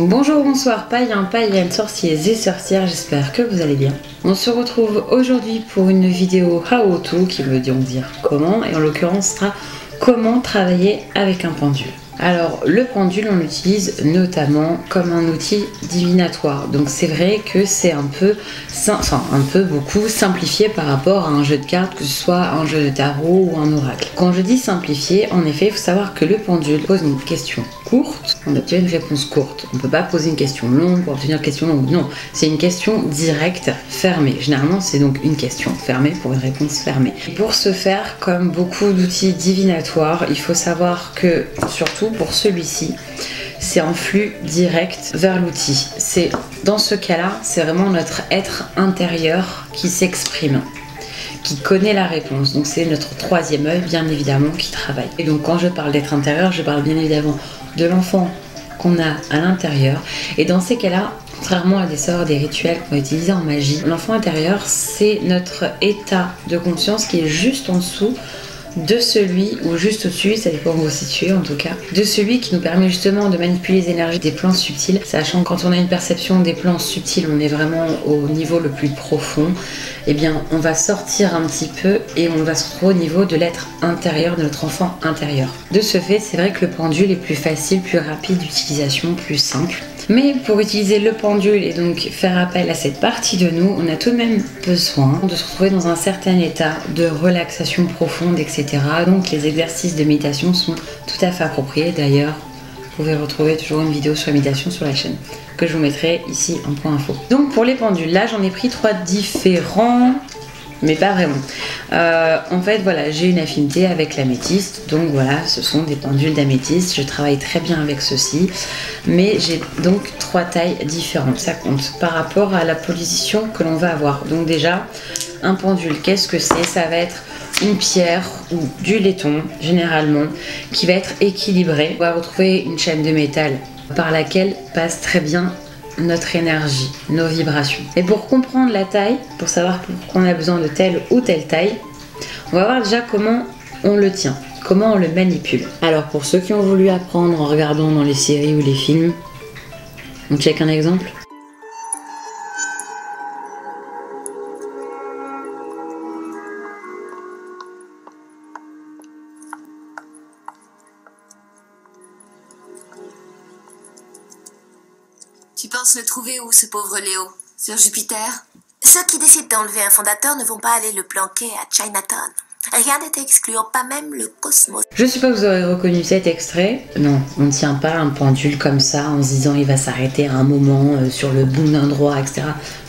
Bonjour, bonsoir, païens, païennes, sorciers et sorcières, j'espère que vous allez bien. On se retrouve aujourd'hui pour une vidéo how to qui veut donc dire comment, et en l'occurrence sera comment travailler avec un pendule. Alors le pendule on l'utilise notamment comme un outil divinatoire, donc c'est vrai que c'est beaucoup simplifié par rapport à un jeu de cartes, que ce soit un jeu de tarot ou un oracle. Quand je dis simplifié, en effet il faut savoir que le pendule pose une question courte, on obtient une réponse courte. On ne peut pas poser une question longue pour obtenir une question longue, non, c'est une question directe, fermée. Généralement c'est donc une question fermée pour une réponse fermée. Et pour ce faire, comme beaucoup d'outils divinatoires, il faut savoir que surtout pour celui-ci, c'est un flux direct vers l'outil. C'est dans ce cas-là, c'est vraiment notre être intérieur qui s'exprime, qui connaît la réponse. Donc c'est notre troisième œil, bien évidemment, qui travaille. Et donc quand je parle d'être intérieur, je parle bien évidemment de l'enfant qu'on a à l'intérieur. Et dans ces cas-là, contrairement à des sorts, des rituels qu'on va utiliser en magie, l'enfant intérieur, c'est notre état de conscience qui est juste en dessous de celui, ou juste au-dessus, ça dépend où vous vous situez en tout cas, de celui qui nous permet justement de manipuler les énergies des plans subtils, sachant que quand on a une perception des plans subtils, on est vraiment au niveau le plus profond, et bien on va sortir un petit peu et on va se retrouver au niveau de l'être intérieur, de notre enfant intérieur. De ce fait, c'est vrai que le pendule est plus facile, plus rapide d'utilisation, plus simple. Mais pour utiliser le pendule et donc faire appel à cette partie de nous, on a tout de même besoin de se retrouver dans un certain état de relaxation profonde, etc. Donc les exercices de méditation sont tout à fait appropriés. D'ailleurs, vous pouvez retrouver toujours une vidéo sur la méditation sur la chaîne que je vous mettrai ici en point info. Donc pour les pendules, là j'en ai pris 3 différents, mais pas vraiment. En fait, voilà, j'ai une affinité avec l'améthyste, donc voilà, ce sont des pendules d'améthyste. Je travaille très bien avec ceux-ci, mais j'ai donc 3 tailles différentes. Ça compte par rapport à la position que l'on va avoir. Donc déjà, un pendule, qu'est-ce que c'est? Ça va être une pierre ou du laiton, généralement, qui va être équilibré. On va retrouver une chaîne de métal par laquelle passe très bien notre énergie, nos vibrations. Et pour comprendre la taille, pour savoir pourquoi on a besoin de telle ou telle taille, on va voir déjà comment on le tient, comment on le manipule. Alors pour ceux qui ont voulu apprendre en regardant dans les séries ou les films, on check un exemple. Tu penses le trouver où, ce pauvre Léo? Sur Jupiter? Ceux qui décident d'enlever un fondateur ne vont pas aller le planquer à Chinatown. Rien n'est excluant, pas même le cosmos. Je sais pas que vous aurez reconnu cet extrait. Non, on ne tient pas un pendule comme ça en se disant il va s'arrêter à un moment sur le bout d'un droit, etc.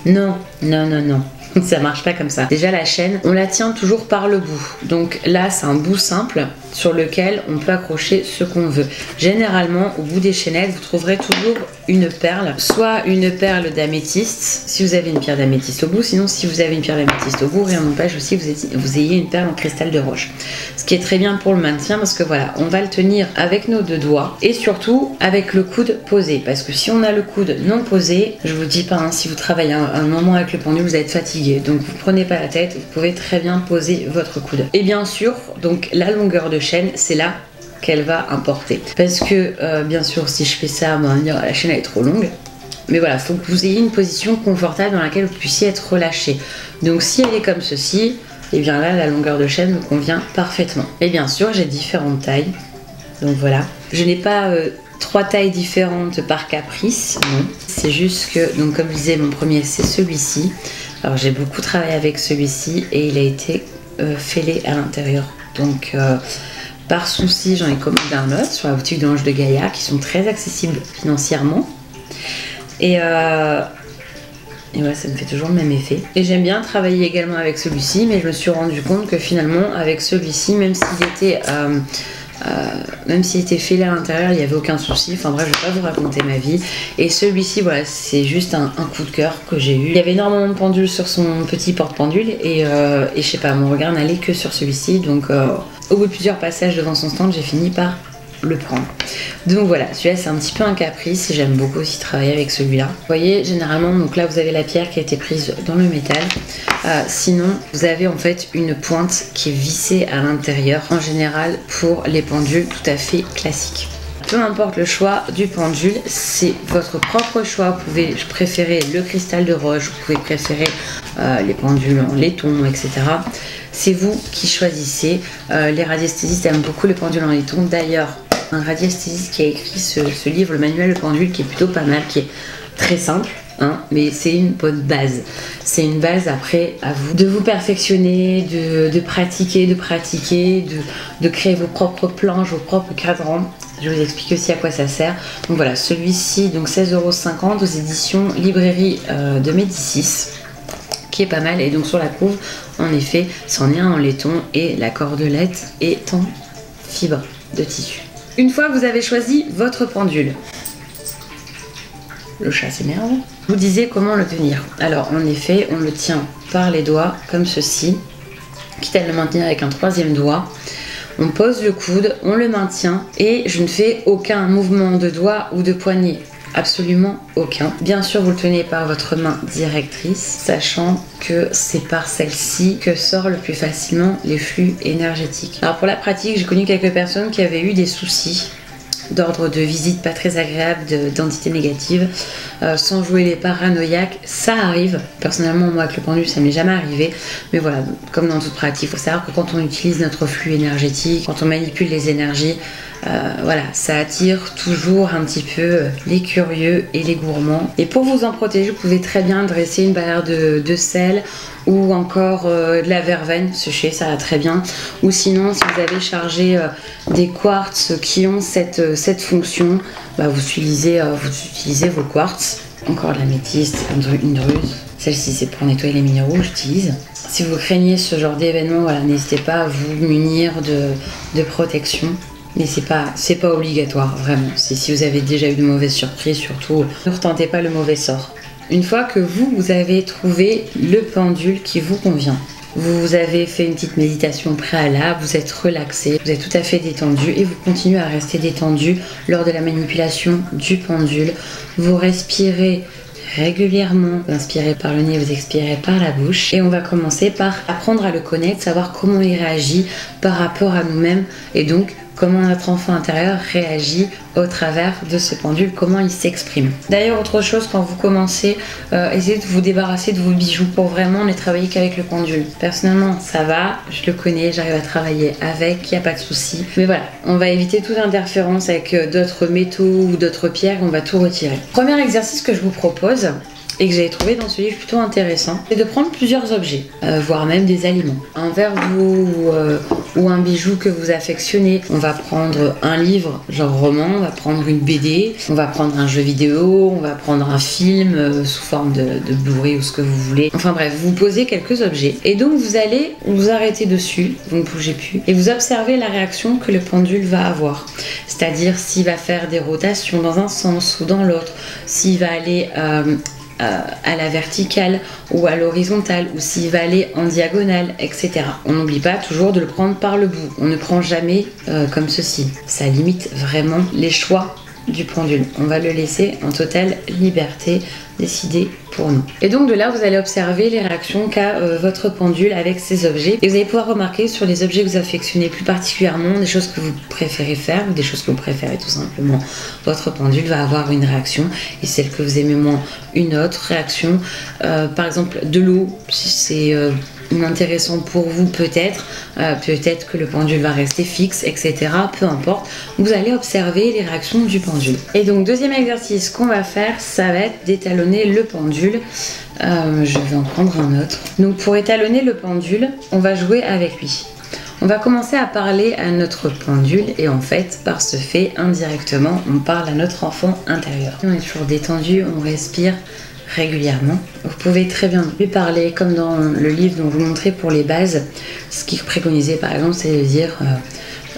Non, non, non, non. Ça marche pas comme ça. Déjà la chaîne, on la tient toujours par le bout. Donc là c'est un bout simple sur lequel on peut accrocher ce qu'on veut. Généralement au bout des chaînettes vous trouverez toujours une perle, soit une perle d'améthyste si vous avez une pierre d'améthyste au bout, sinon si vous avez une pierre d'améthyste au bout, rien n'empêche aussi que vous ayez une perle en cristal de roche. Ce qui est très bien pour le maintien parce que voilà, on va le tenir avec nos 2 doigts et surtout avec le coude posé, parce que si on a le coude non posé, je vous dis pas, hein, si vous travaillez un moment avec le pendule vous allez être fatigué. Donc vous prenez pas la tête, vous pouvez très bien poser votre coude. Et bien sûr, donc la longueur de chaîne, c'est là qu'elle va importer. Parce que bien sûr, si je fais ça, on va dire la chaîne elle est trop longue. Mais voilà, il faut que vous ayez une position confortable dans laquelle vous puissiez être relâché. Donc si elle est comme ceci, et bien là la longueur de chaîne me convient parfaitement. Et bien sûr, j'ai différentes tailles. Donc voilà, je n'ai pas 3 tailles différentes par caprice, non. C'est juste que, donc comme je disais, mon premier c'est celui-ci. Alors j'ai beaucoup travaillé avec celui-ci et il a été fêlé à l'intérieur. Donc par souci, j'en ai commandé un autre sur la boutique de l'Ange de Gaïa qui sont très accessibles financièrement. Et ouais, ça me fait toujours le même effet. Et j'aime bien travailler également avec celui-ci, mais je me suis rendu compte que finalement avec celui-ci, même s'il était fêlé à l'intérieur, il n'y avait aucun souci. Enfin bref, je vais pas vous raconter ma vie. Et celui-ci, voilà, c'est juste un coup de cœur que j'ai eu. Il y avait énormément de pendules sur son petit porte-pendule et je sais pas, mon regard n'allait que sur celui-ci. Donc au bout de plusieurs passages devant son stand, j'ai fini par le prendre. Donc voilà, celui-là c'est un petit peu un caprice et j'aime beaucoup aussi travailler avec celui-là. Vous voyez, généralement, donc là vous avez la pierre qui a été prise dans le métal. Sinon, vous avez en fait une pointe qui est vissée à l'intérieur, en général pour les pendules tout à fait classiques. Peu importe le choix du pendule, c'est votre propre choix. Vous pouvez préférer le cristal de roche, vous pouvez préférer les pendules en laiton, etc. C'est vous qui choisissez. Les radiesthésistes aiment beaucoup les pendules en laiton. D'ailleurs, un radiesthésiste qui a écrit ce livre, le manuel de pendule, qui est plutôt pas mal, qui est très simple. Mais c'est une bonne base. C'est une base, après à vous de vous perfectionner, de pratiquer, de créer vos propres planches, vos propres cadrans. Je vous explique aussi à quoi ça sert. Donc voilà, celui-ci, donc 16,50 € aux éditions Librairie de Médicis, qui est pas mal. Et donc sur la couve, en effet, c'en est un en laiton et la cordelette est en fibre de tissu. Une fois que vous avez choisi votre pendule, le chat s'énerve. Vous disiez comment le tenir. Alors en effet, on le tient par les doigts comme ceci, quitte à le maintenir avec un troisième doigt. On pose le coude, on le maintient et je ne fais aucun mouvement de doigt ou de poignet. Absolument aucun. Bien sûr, vous le tenez par votre main directrice, sachant que c'est par celle-ci que sortent le plus facilement les flux énergétiques. Alors pour la pratique, j'ai connu quelques personnes qui avaient eu des soucis d'ordre de visite pas très agréable, d'entités négatives, sans jouer les paranoïaques. Ça arrive. Personnellement, moi avec le pendule, ça m'est jamais arrivé. Mais voilà, comme dans toute pratique, il faut savoir que quand on utilise notre flux énergétique, quand on manipule les énergies, voilà, ça attire toujours un petit peu les curieux et les gourmands. Et pour vous en protéger, vous pouvez très bien dresser une barrière de sel ou encore de la verveine séchée, ça va très bien. Ou sinon, si vous avez chargé des quartz qui ont cette fonction, vous utilisez vos quartz. Encore de l'améthyste, une druse. Celle-ci, c'est pour nettoyer les minéraux, j'utilise. Si vous craignez ce genre d'événement, voilà, n'hésitez pas à vous munir de protection. Mais c'est pas obligatoire, vraiment. C'est si vous avez déjà eu de mauvaises surprises, surtout, ne retentez pas le mauvais sort. Une fois que vous avez trouvé le pendule qui vous convient, vous avez fait une petite méditation préalable, vous êtes relaxé, vous êtes tout à fait détendu et vous continuez à rester détendu lors de la manipulation du pendule. Vous respirez régulièrement, vous inspirez par le nez, vous expirez par la bouche et on va commencer par apprendre à le connaître, savoir comment il réagit par rapport à nous-mêmes et donc comment notre enfant intérieur réagit au travers de ce pendule, comment il s'exprime. D'ailleurs, autre chose, quand vous commencez, essayez de vous débarrasser de vos bijoux pour vraiment ne travailler qu'avec le pendule. Personnellement, ça va, je le connais, j'arrive à travailler avec, il n'y a pas de souci. Mais voilà, on va éviter toute interférence avec d'autres métaux ou d'autres pierres, on va tout retirer. Premier exercice que je vous propose, et que j'ai trouvé dans ce livre plutôt intéressant, c'est de prendre plusieurs objets, voire même des aliments. Un verre d'eau ou un bijou que vous affectionnez. On va prendre un livre, genre roman, on va prendre une BD, on va prendre un jeu vidéo, on va prendre un film sous forme de Blu-ray ou ce que vous voulez. Enfin bref, vous posez quelques objets. Et donc vous allez vous arrêter dessus, vous ne bougez plus, et vous observez la réaction que le pendule va avoir. C'est-à-dire s'il va faire des rotations dans un sens ou dans l'autre, s'il va aller à la verticale ou à l'horizontale ou s'il va aller en diagonale, etc. On n'oublie pas toujours de le prendre par le bout. On ne prend jamais comme ceci. Ça limite vraiment les choix du pendule. On va le laisser en totale liberté décider pour nous. Et donc de là, vous allez observer les réactions qu'a votre pendule avec ces objets. Et vous allez pouvoir remarquer sur les objets que vous affectionnez plus particulièrement, des choses que vous préférez faire ou des choses que vous préférez tout simplement. Votre pendule va avoir une réaction et celle que vous aimez moins, une autre réaction. Par exemple, de l'eau, si c'est intéressant pour vous peut-être que le pendule va rester fixe, etc. Peu importe, vous allez observer les réactions du pendule. Et donc deuxième exercice qu'on va faire, ça va être d'étalonner le pendule. Je vais en prendre un autre. Donc pour étalonner le pendule, on va jouer avec lui. On va commencer à parler à notre pendule et en fait, par ce fait, indirectement, on parle à notre enfant intérieur. On est toujours détendu, on respire régulièrement. Vous pouvez très bien lui parler comme dans le livre dont je vous montrais pour les bases. Ce qui est préconisé par exemple, c'est de dire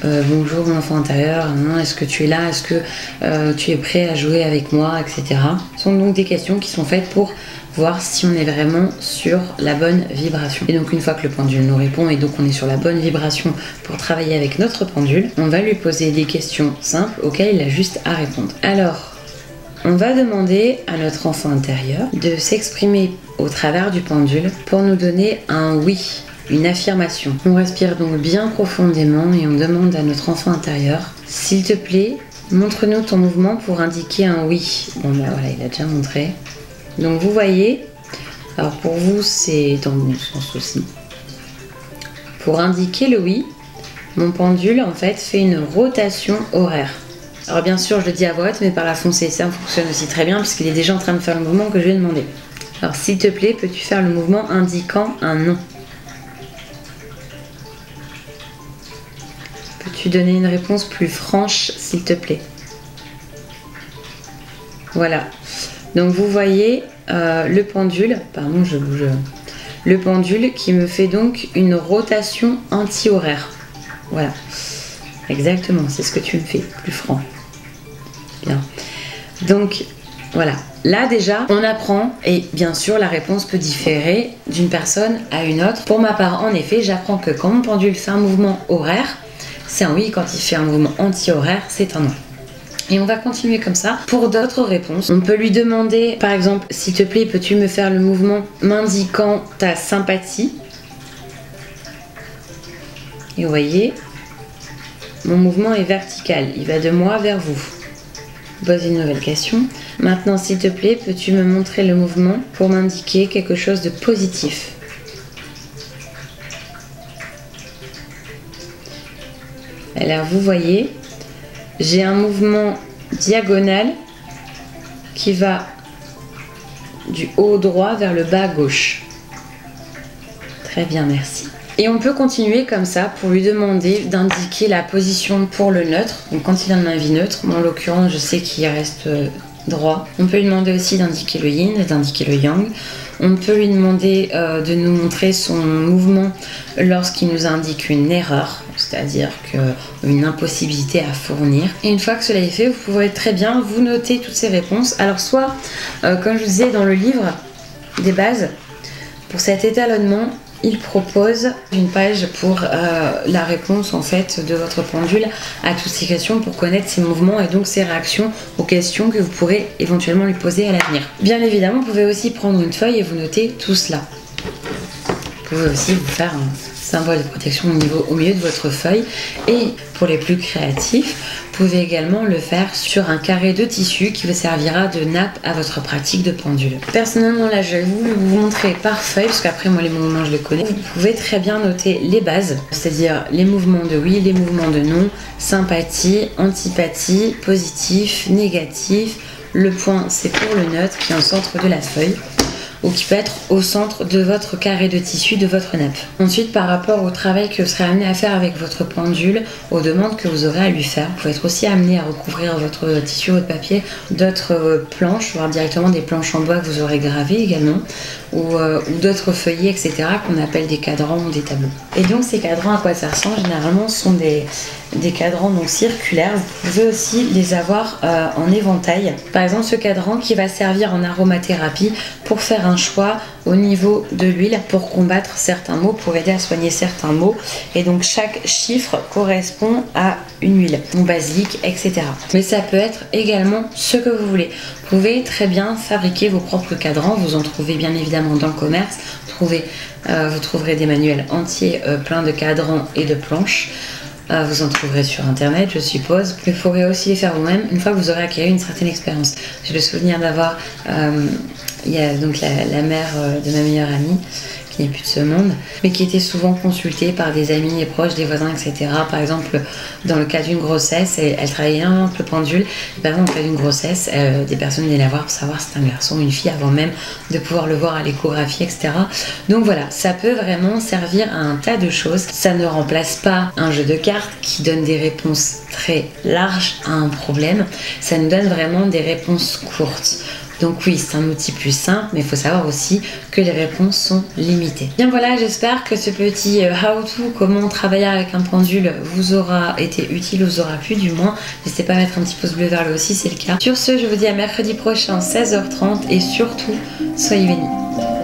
bonjour mon enfant intérieur, est-ce que tu es là, est-ce que tu es prêt à jouer avec moi, etc. Ce sont donc des questions qui sont faites pour voir si on est vraiment sur la bonne vibration. Et donc une fois que le pendule nous répond et donc on est sur la bonne vibration pour travailler avec notre pendule, on va lui poser des questions simples auxquelles il a juste à répondre. Alors, on va demander à notre enfant intérieur de s'exprimer au travers du pendule pour nous donner un oui, une affirmation. On respire donc bien profondément et on demande à notre enfant intérieur, s'il te plaît, Montre-nous ton mouvement pour indiquer un oui. Bon bah voilà, il a déjà montré. Donc vous voyez, alors pour vous c'est dans le bon sens aussi. Pour indiquer le oui, mon pendule en fait fait une rotation horaire. Alors bien sûr je le dis à voix haute, mais par la foncée ça fonctionne aussi très bien puisqu'il est déjà en train de faire le mouvement que je lui ai demandé. Alors s'il te plaît, peux-tu faire le mouvement indiquant un non? Peux-tu donner une réponse plus franche s'il te plaît? Voilà. Donc vous voyez le pendule, pardon je bouge, le pendule qui me fait donc une rotation anti-horaire. Voilà. Exactement, c'est ce que tu me fais, plus franc. Bien. Donc voilà. Là déjà, on apprend et bien sûr la réponse peut différer d'une personne à une autre. Pour ma part, en effet, j'apprends que quand mon pendule fait un mouvement horaire, c'est un oui. Quand il fait un mouvement anti-horaire, c'est un non. Et on va continuer comme ça pour d'autres réponses. On peut lui demander, par exemple, s'il te plaît, peux-tu me faire le mouvement m'indiquant ta sympathie? Et vous voyez, mon mouvement est vertical. Il va de moi vers vous. Pose une nouvelle question. Maintenant, s'il te plaît, peux-tu me montrer le mouvement pour m'indiquer quelque chose de positif? Alors, vous voyez, j'ai un mouvement diagonal qui va du haut droit vers le bas gauche. Très bien, merci. Et on peut continuer comme ça pour lui demander d'indiquer la position pour le neutre. Donc quand il a une main neutre, moi en l'occurrence je sais qu'il reste droit. On peut lui demander aussi d'indiquer le yin, d'indiquer le yang. On peut lui demander de nous montrer son mouvement lorsqu'il nous indique une erreur, c'est-à-dire une impossibilité à fournir. Et une fois que cela est fait, vous pouvez très bien vous noter toutes ces réponses. Alors soit, comme je vous disais dans le livre des bases, pour cet étalonnement, il propose une page pour la réponse en fait de votre pendule à toutes ces questions pour connaître ses mouvements et donc ses réactions aux questions que vous pourrez éventuellement lui poser à l'avenir. Bien évidemment, vous pouvez aussi prendre une feuille et vous noter tout cela. Vous pouvez aussi vous faire un symbole de protection au milieu de votre feuille. Et pour les plus créatifs, vous pouvez également le faire sur un carré de tissu qui vous servira de nappe à votre pratique de pendule. Personnellement, là, je vais vous montrer par feuille, parce qu'après, moi, les mouvements, je les connais. Vous pouvez très bien noter les bases, c'est-à-dire les mouvements de oui, les mouvements de non, sympathie, antipathie, positif, négatif. Le point, c'est pour le neutre qui est au centre de la feuille, ou qui peut être au centre de votre carré de tissu de votre nappe. Ensuite, par rapport au travail que vous serez amené à faire avec votre pendule, aux demandes que vous aurez à lui faire, vous pouvez être aussi amené à recouvrir votre tissu, votre papier, d'autres planches, voire directement des planches en bois que vous aurez gravées également, ou d'autres feuillets, etc., qu'on appelle des cadrans ou des tableaux. Et donc ces cadrans, à quoi ça ressemble? Généralement, ce sont des cadrans donc circulaires. Vous pouvez aussi les avoir en éventail. Par exemple, ce cadran qui va servir en aromathérapie pour faire un choix au niveau de l'huile pour combattre certains maux, pour aider à soigner certains maux. Et donc chaque chiffre correspond à une huile, donc basilic, etc. Mais ça peut être également ce que vous voulez. Vous pouvez très bien fabriquer vos propres cadrans. Vous en trouvez bien évidemment dans le commerce. Vous trouverez des manuels entiers pleins de cadrans et de planches. Vous en trouverez sur internet, je suppose. Vous pourrez aussi les faire vous-même une fois que vous aurez acquis une certaine expérience. J'ai le souvenir d'avoir, il y a donc la mère de ma meilleure amie qui n'est plus de ce monde, mais qui était souvent consultée par des amis et proches, des voisins, etc. Par exemple, dans le cas d'une grossesse, elle travaillait énormément avec le pendule. Et par exemple, dans le cas d'une grossesse, des personnes venaient la voir pour savoir si c'était un garçon ou une fille avant même de pouvoir le voir à l'échographie, etc. Donc voilà, ça peut vraiment servir à un tas de choses. Ça ne remplace pas un jeu de cartes qui donne des réponses très larges à un problème. Ça nous donne vraiment des réponses courtes. Donc oui, c'est un outil plus simple, mais il faut savoir aussi que les réponses sont limitées. Bien voilà, j'espère que ce petit how-to, comment travailler avec un pendule, vous aura été utile, vous aura plu du moins. N'hésitez pas à mettre un petit pouce bleu vers le haut si c'est le cas. Sur ce, je vous dis à mercredi prochain, 16h30, et surtout, soyez bénis.